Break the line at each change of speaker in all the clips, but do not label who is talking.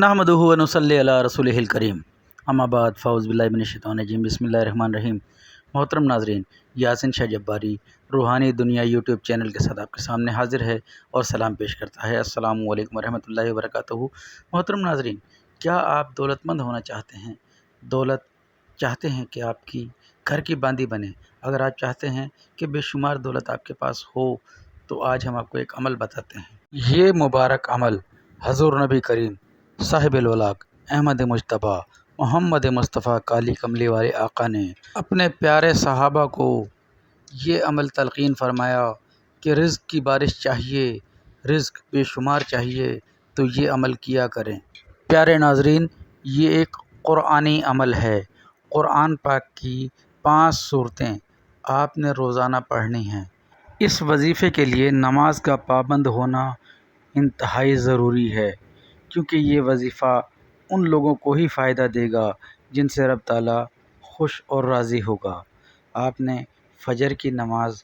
नहमदुहु व नुसल्ली अला रसूलिहिल करीम। अम्मा बाद फ़ाउज़ बिल्लाहि मिनश्शैतानिर्रजीम बिस्मिल्लाहिर रहमानिर रहीम। मोहतरम नाज़रीन, यासिन शाह जब्बारी रूहानी दुनिया यूट्यूब चैनल के साथ आपके सामने हाज़िर है और सलाम पेश करता है। अस्सलामु अलैकुम व रहमतुल्लाहि व बरकातुहू। मोहतरम नाज़रीन, क्या आप दौलतमंद होना चाहते हैं? दौलत चाहते हैं कि आपकी घर की बांदी बने? अगर आप चाहते हैं कि बेशुमार दौलत आपके पास हो तो आज हम आपको एक अमल बताते हैं। ये मुबारक अमल हज़ूर नबी करीम साहिबुल वलाग अहमद मुज्तबा मोहम्मद मुस्तफ़ा काली कमली वाले आका ने अपने प्यारे सहाबा को ये अमल तलक़ीन फ़रमाया कि रिज़्क़ की बारिश चाहिए, रिज़्क़ बेशुमार चाहिए तो ये अमल किया करें। प्यारे नाज़रीन, ये एक क़ुरआनी अमल है। क़ुरआन पाक की 5 सूरतें आपने रोज़ाना पढ़नी हैं। इस वजीफ़े के लिए नमाज का पाबंद होना इंतहाई ज़रूरी है, क्योंकि ये वजीफ़ा उन लोगों को ही फ़ायदा देगा जिनसे रब ताला खुश और राज़ी होगा। आपने फ़जर की नमाज़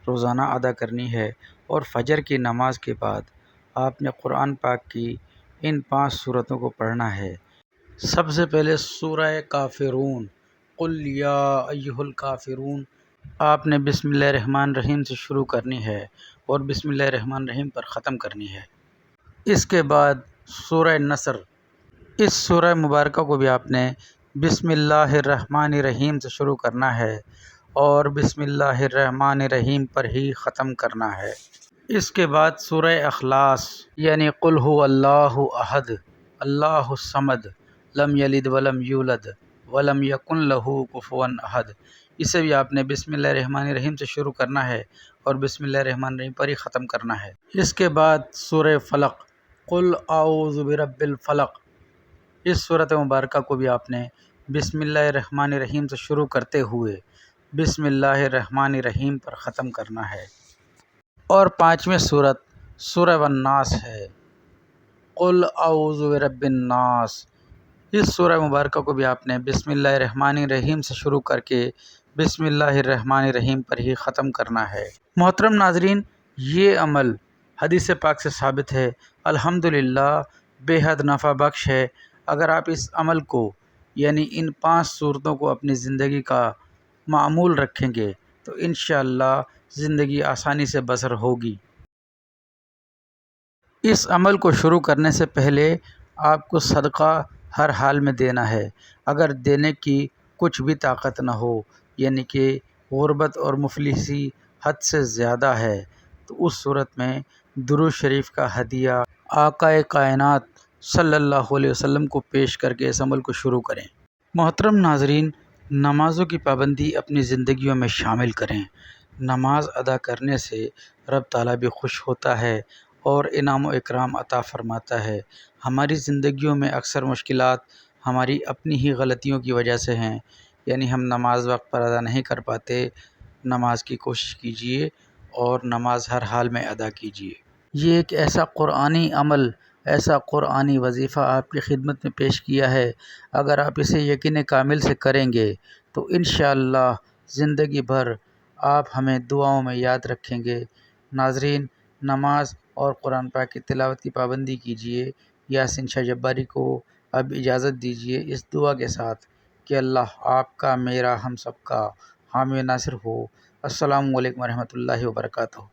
रोज़ाना अदा करनी है और फ़जर की नमाज़ के बाद आपने क़ुरआन पाक की इन 5 सूरतों को पढ़ना है। सबसे पहले सूरह काफ़िरून, कुल या अय्युहल काफ़िरून, आपने बिस्मिल्लाहिर्रहमानिर्रहीम से शुरू करनी है और बिस्मिल्लाहिर्रहमानिर्रहीम पर ख़त्म करनी है। इसके बाद सूरह नसर, इस सूरह मुबारका को भी आपने बिस्मिल्लाहिर्रहमानिर्रहीम से शुरू करना है और बिस्मिल्लाहिर्रहमानिर्रहीम पर ही ख़त्म करना है। इसके बाद सूरह अखलास यानी कुल हुवल्लाहु अहद अल्लाहुस समद लम यलिद वलम यूलद वलम यकुन लहू कुफुवन अहद, इसे भी आपने बिस्मिल्लाहिर्रहमानिर्रहीम से शुरू करना है और बिस्मिल्लाहिर्रहमानिर्रहीम पर ही ख़त्म करना है। इसके बाद सूरह फ़लक़, कुल आऊज़ु बिरब्बिल फ़लक़, इस सूरत मुबारका को भी आपने बिस्मिल्लाहिर्रहमानिर्रहीम से शुरू करते हुए बिस्मिल्लाहिर्रहमानिर्रहीम पर ख़त्म करना है। और 5वें सूरत सूरह वन्नास है, कुल आऊज़ु बिरब्बिन नास, इस सूरह मुबारका को भी आपने बिस्मिल्लाहिर्रहमानिर्रहीम से शुरू करके बिस्मिल्लाहिर्रहमानिर्रहीम पर ही ख़त्म करना है। मोहतरम नाज़रीन, ये अमल हदीस पाक से साबित है, अल्हम्दुलिल्लाह बेहद नफ़ा बख्श है। अगर आप इस अमल को यानी इन 5 सूरतों को अपनी ज़िंदगी का मामूल रखेंगे तो इंशाअल्लाह ज़िंदगी आसानी से बसर होगी। इस अमल को शुरू करने से पहले आपको सदका हर हाल में देना है। अगर देने की कुछ भी ताकत न हो, यानी कि गुर्बत और मुफलिसी हद से ज़्यादा है, तो उस सूरत में दुरूद शरीफ का हदिया आकाए कायनात सल्लल्लाहु अलैहि वसल्लम को पेश करके इस अमल को शुरू करें। मोहतरम नाज़रीन, नमाज़ों की पाबंदी अपनी ज़िंदगियों में शामिल करें। नमाज अदा करने से रब ताला भी खुश होता है और इनाम व इकराम अता फ़रमाता है। हमारी ज़िंदगियों में अक्सर मुश्किलात हमारी अपनी ही गलतियों की वजह से हैं, यानी हम नमाज वक्त पर अदा नहीं कर पाते। नमाज की कोशिश कीजिए और नमाज हर हाल में अदा कीजिए। ये एक ऐसा क़ुरआनी अमल, ऐसा क़ुरआनी वजीफ़ा आपकी खिदमत में पेश किया है। अगर आप इसे यकीन कामिल से करेंगे तो इंशाअल्लाह ज़िंदगी भर आप हमें दुआओं में याद रखेंगे। नाज़रीन, नमाज और कुरान पाक की तिलावत की पाबंदी कीजिए। यासिन शाह जब्बारी को अब इजाज़त दीजिए इस दुआ के साथ कि अल्लाह आपका, मेरा, हम सब का हामी नासिर हो। अस्सलामु अलैकुम व रहमतुल्लाहि व बरकातुहू।